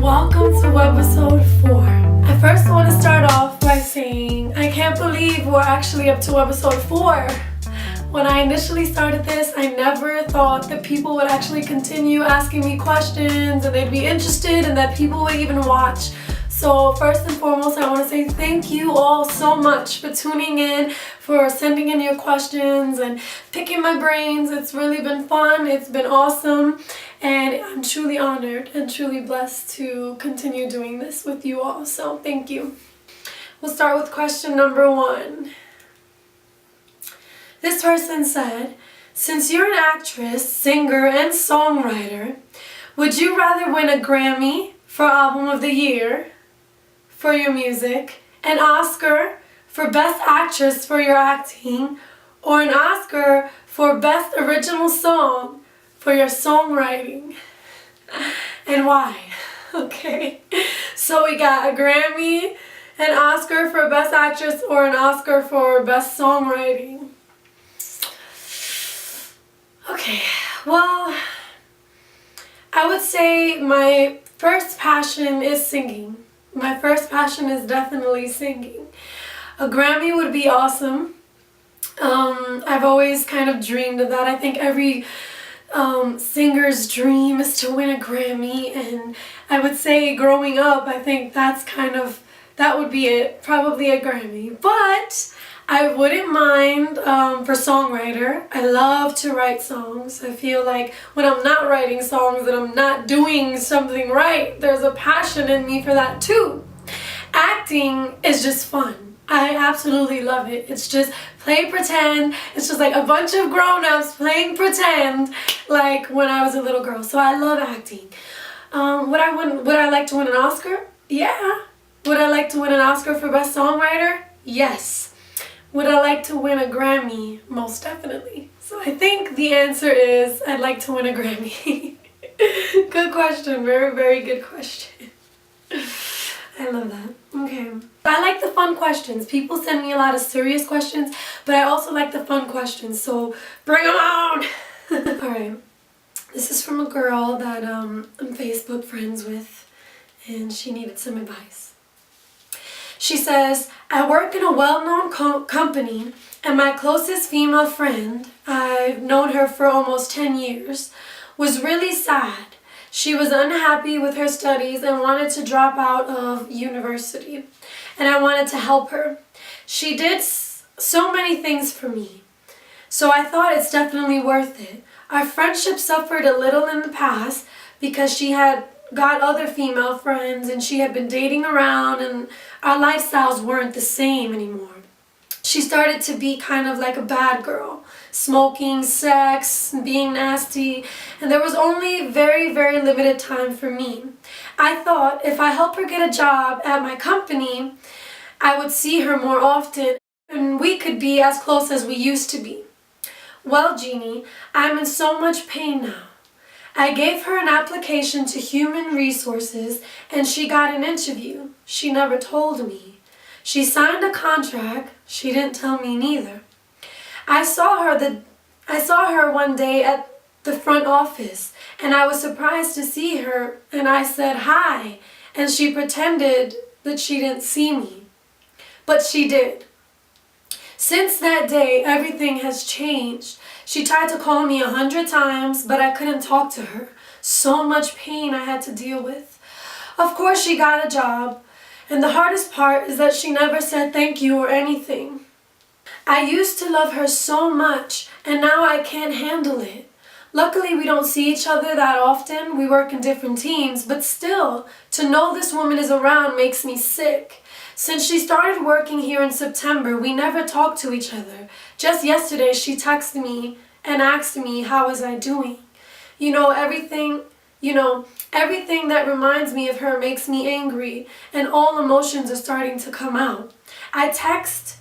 welcome to Webisode 4. I first want to start off by saying I can't believe we're actually up to Webisode 4. When I initially started this, I never thought that people would actually continue asking me questions and they'd be interested and that people would even watch. So first and foremost, I want to say thank you all so much for tuning in, for sending in your questions and picking my brains. It's really been fun. It's been awesome. And I'm truly honored and truly blessed to continue doing this with you all. So thank you. We'll start with question number 1. This person said, since you're an actress, singer, and songwriter, would you rather win a Grammy for Album of the Year for your music, an Oscar for Best Actress for your acting, or an Oscar for Best Original Song for your songwriting? And why? Okay, so we got a Grammy, an Oscar for Best Actress, or an Oscar for Best Songwriting. Okay, well, I would say my first passion is singing. My first passion is definitely singing. A Grammy would be awesome. I've always kind of dreamed of that. I think every singer's dream is to win a Grammy, and I would say growing up, I think that would be it, probably a Grammy. But I wouldn't mind for songwriter. I love to write songs. I feel like when I'm not writing songs and I'm not doing something right, there's a passion in me for that too. Acting is just fun. I absolutely love it. It's just play pretend. It's just like a bunch of grown-ups playing pretend like when I was a little girl. So I love acting. Would I like to win an Oscar? Yeah. Would I like to win an Oscar for Best Songwriter? Yes. Would I like to win a Grammy? Most definitely. So I think the answer is I'd like to win a Grammy. Good question. Very, very good question. I love that. Okay. I like the fun questions. People send me a lot of serious questions, but I also like the fun questions, so bring them on! Alright. This is from a girl that I'm Facebook friends with, and she needed some advice. She says, I work in a well-known company, and my closest female friend, I've known her for almost 10 years, was really sad. She was unhappy with her studies and wanted to drop out of university, and I wanted to help her. She did so many things for me, so I thought it's definitely worth it. Our friendship suffered a little in the past because she had got other female friends and she had been dating around and our lifestyles weren't the same anymore. She started to be kind of like a bad girl, smoking, sex, being nasty, and there was only very, very limited time for me. I thought if I help her get a job at my company, I would see her more often and we could be as close as we used to be. Well, Jeannie, I'm in so much pain now. I gave her an application to Human Resources and she got an interview. She never told me. She signed a contract. She didn't tell me neither. I saw her one day at the front office and I was surprised to see her and I said hi and she pretended that she didn't see me. But she did. Since that day, everything has changed. She tried to call me 100 times, but I couldn't talk to her. So much pain I had to deal with. Of course she got a job, and the hardest part is that she never said thank you or anything. I used to love her so much, and now I can't handle it. Luckily we don't see each other that often. We work in different teams, but still, to know this woman is around makes me sick. Since she started working here in September, we never talked to each other. Just yesterday she texted me and asked me how was I doing. Everything that reminds me of her makes me angry and all emotions are starting to come out. I text,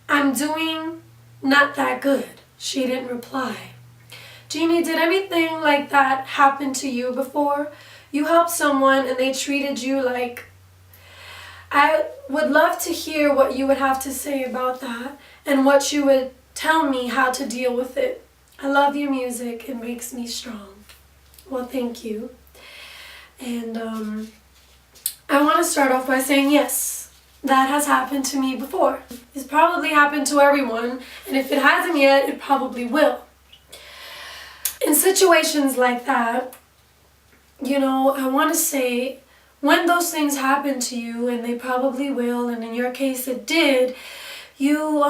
I'm doing not that good. She didn't reply. Jeannie, did anything like that happen to you before? You helped someone and they treated you like... I would love to hear what you would have to say about that and what you would tell me how to deal with it. I love your music. It makes me strong. Well, thank you. And I want to start off by saying yes, that has happened to me before. It's probably happened to everyone, and if it hasn't yet, it probably will. In situations like that, I want to say, when those things happen to you, and they probably will, and in your case it did, you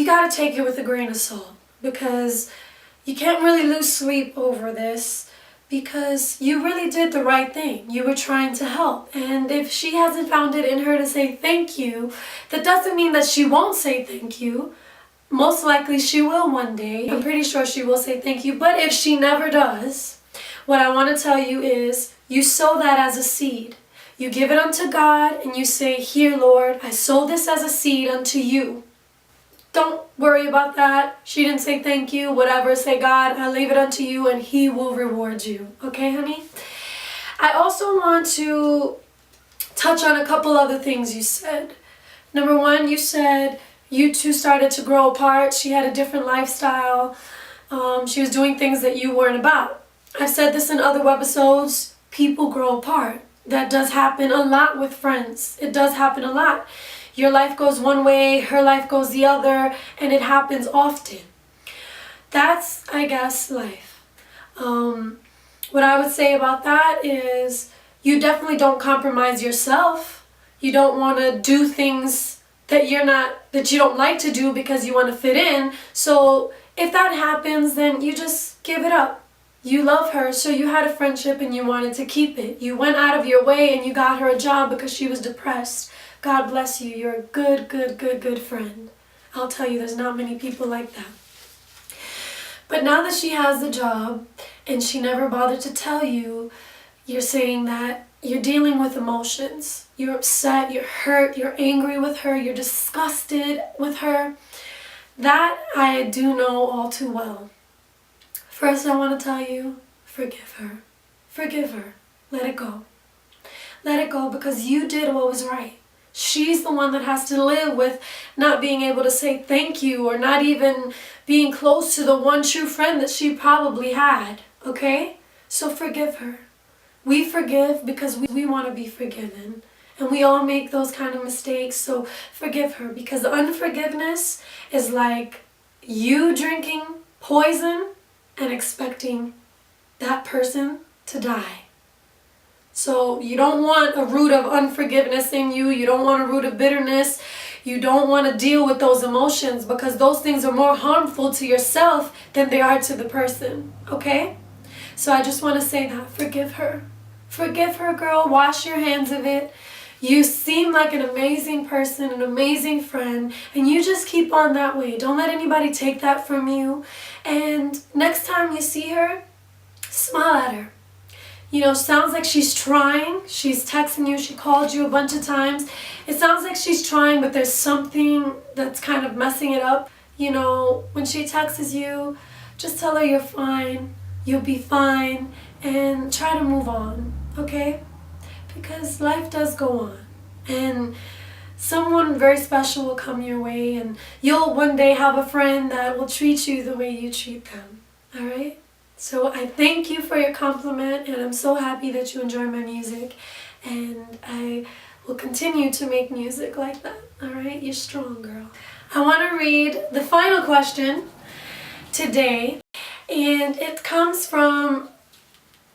got to take it with a grain of salt, because you can't really lose sleep over this, because you really did the right thing. You were trying to help, and if she hasn't found it in her to say thank you, that doesn't mean that she won't say thank you. Most likely she will one day. I'm pretty sure she will say thank you, but if she never does, what I want to tell you is, you sow that as a seed. You give it unto God, and you say, here, Lord, I sow this as a seed unto you. Don't worry about that. She didn't say thank you, whatever. Say, God, I leave it unto you, and He will reward you. Okay, honey? I also want to touch on a couple other things you said. Number one, you said you two started to grow apart. She had a different lifestyle. She was doing things that you weren't about. I've said this in other webisodes. People grow apart. That does happen a lot with friends. It does happen a lot. Your life goes one way, her life goes the other, and it happens often. That's, I guess, life. What I would say about that is, you definitely don't compromise yourself. You don't want to do things that you don't like to do because you want to fit in. So if that happens, then you just give it up. You love her, so you had a friendship and you wanted to keep it. You went out of your way and you got her a job because she was depressed. God bless you. You're a good friend. I'll tell you, there's not many people like that. But now that she has the job and she never bothered to tell you, you're saying that you're dealing with emotions. You're upset, you're hurt, you're angry with her, you're disgusted with her. That I do know all too well. First, I want to tell you, forgive her. Forgive her. Let it go. Let it go, because you did what was right. She's the one that has to live with not being able to say thank you, or not even being close to the one true friend that she probably had. Okay? So forgive her. We forgive because we want to be forgiven. And we all make those kind of mistakes, so forgive her. Because unforgiveness is like you drinking poison and expecting that person to die. So you don't want a root of unforgiveness in you. You don't want a root of bitterness. You don't want to deal with those emotions, because those things are more harmful to yourself than they are to the person. Okay? So I just want to say that. Forgive her. Forgive her, girl. Wash your hands of it. You seem like an amazing person, an amazing friend, and you just keep on that way. Don't let anybody take that from you. And next time you see her, smile at her. Sounds like she's trying. She's texting you. She called you a bunch of times. It sounds like she's trying, but there's something that's kind of messing it up. When she texts you, just tell her you're fine. You'll be fine. And try to move on, okay? Because life does go on. And someone very special will come your way, and you'll one day have a friend that will treat you the way you treat them. Alright? So I thank you for your compliment, and I'm so happy that you enjoy my music. And I will continue to make music like that. Alright? You're strong, girl. I want to read the final question today. And it comes from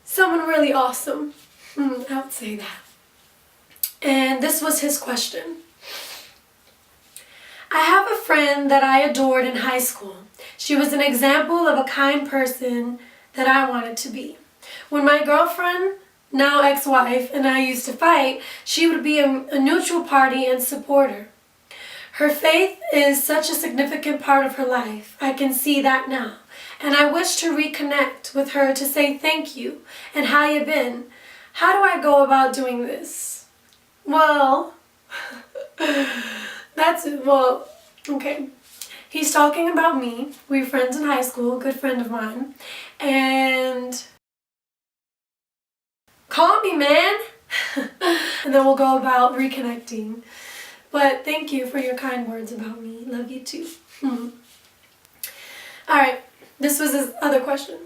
someone really awesome. I would say that. And this was his question. I have a friend that I adored in high school. She was an example of a kind person that I wanted to be. When my girlfriend, now ex-wife, and I used to fight, she would be a neutral party and supporter. Her faith is such a significant part of her life. I can see that now. And I wish to reconnect with her to say thank you and how you been. How do I go about doing this? Well, okay. He's talking about me. We were friends in high school, a good friend of mine. And call me, man. And then we'll go about reconnecting. But thank you for your kind words about me. Love you too. Alright, this was his other question.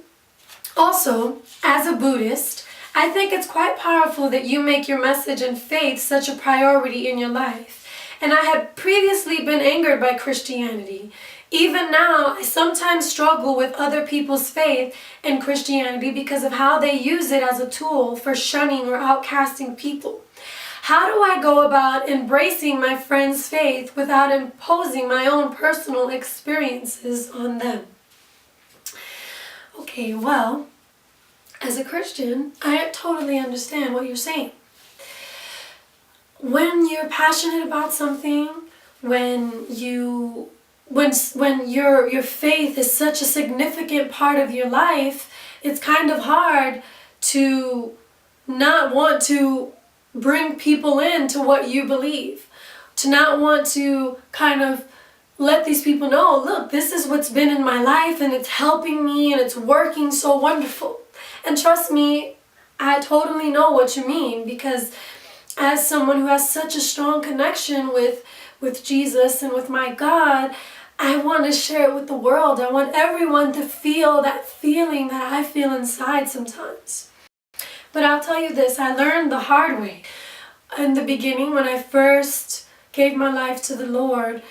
Also, as a Buddhist, I think it's quite powerful that you make your message and faith such a priority in your life. And I had previously been angered by Christianity. Even now, I sometimes struggle with other people's faith in Christianity because of how they use it as a tool for shunning or outcasting people. How do I go about embracing my friend's faith without imposing my own personal experiences on them? Okay, well, as a Christian, I totally understand what you're saying. When you're passionate about something, when your faith is such a significant part of your life, it's kind of hard to not want to bring people into what you believe, to not want to kind of let these people know, look, this is what's been in my life and it's helping me and it's working so wonderful. And trust me, I totally know what you mean, because as someone who has such a strong connection with Jesus and with my God, I want to share it with the world. I want everyone to feel that feeling that I feel inside sometimes. But I'll tell you this, I learned the hard way. In the beginning, when I first gave my life to the Lord,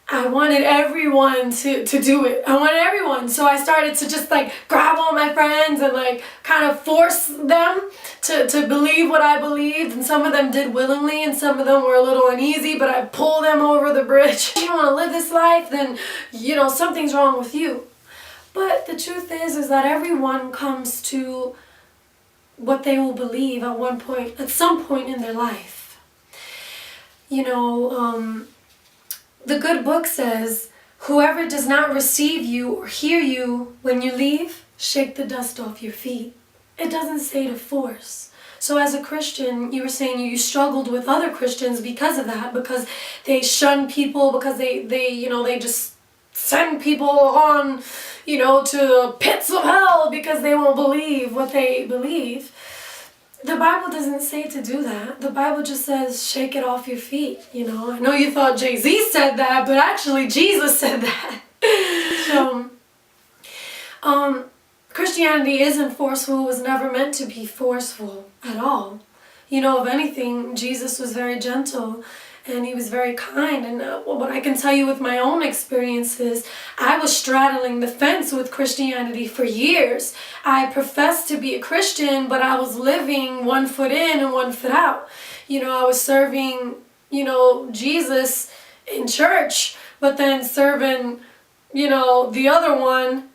I wanted everyone to do it. I wanted everyone. So I started to just like grab all my friends and like kind of force them to believe what I believed. And some of them did willingly and some of them were a little uneasy, but I pulled them over the bridge. If you want to live this life, then, something's wrong with you. But the truth is that everyone comes to what they will believe at some point in their life. The good book says, whoever does not receive you or hear you when you leave, shake the dust off your feet. It doesn't say to force. So as a Christian, you were saying you struggled with other Christians because of that, because they shun people, because they just send people on, to pits of hell because they won't believe what they believe. The Bible doesn't say to do that. The Bible just says, shake it off your feet. I know you thought Jay-Z said that, but actually Jesus said that. So, Christianity isn't forceful. It was never meant to be forceful at all. If anything, Jesus was very gentle and he was very kind. And what I can tell you with my own experiences, I was straddling the fence with Christianity for years. I professed to be a Christian, but I was living one foot in and one foot out. I was serving, Jesus in church, but then serving, the other one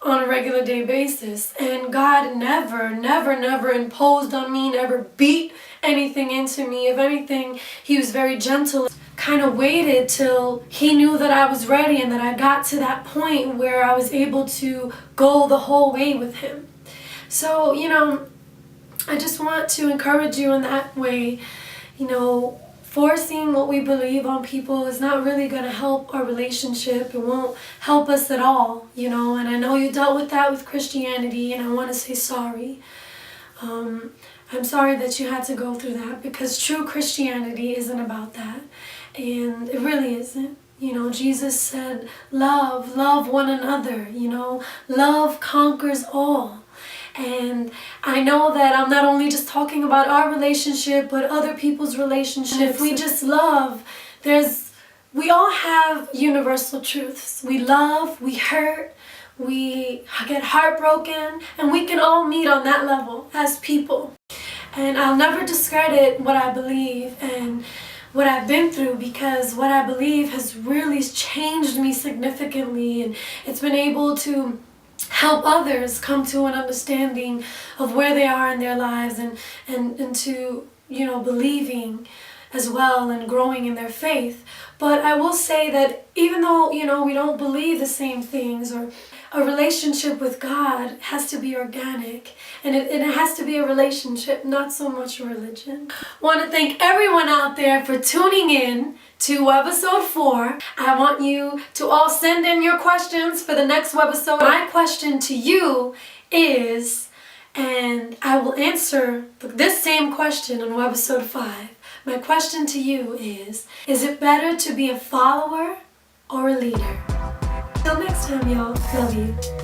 on a regular day basis. And God never imposed on me, never beat anything into me. If anything, he was very gentle. Kind of waited till he knew that I was ready and that I got to that point where I was able to go the whole way with him. So, I just want to encourage you in that way. Forcing what we believe on people is not really going to help our relationship. It won't help us at all, and I know you dealt with that with Christianity, and I want to say sorry. I'm sorry that you had to go through that, because true Christianity isn't about that, and it really isn't. Jesus said, love one another, love conquers all. And I know that I'm not only just talking about our relationship, but other people's relationships. If we just love, we all have universal truths. We love, we hurt, we get heartbroken, and we can all meet on that level as people. And I'll never discredit what I believe and what I've been through, because what I believe has really changed me significantly, and it's been able to help others come to an understanding of where they are in their lives and to, believing as well and growing in their faith. But I will say that even though, we don't believe the same things, or a relationship with God has to be organic, and it has to be a relationship, not so much a religion. I want to thank everyone out there for tuning in to Webisode 4. I want you to all send in your questions for the next webisode. My question to you is, and I will answer this same question on Webisode 5. My question to you is it better to be a follower or a leader? Till next time, y'all. Love you.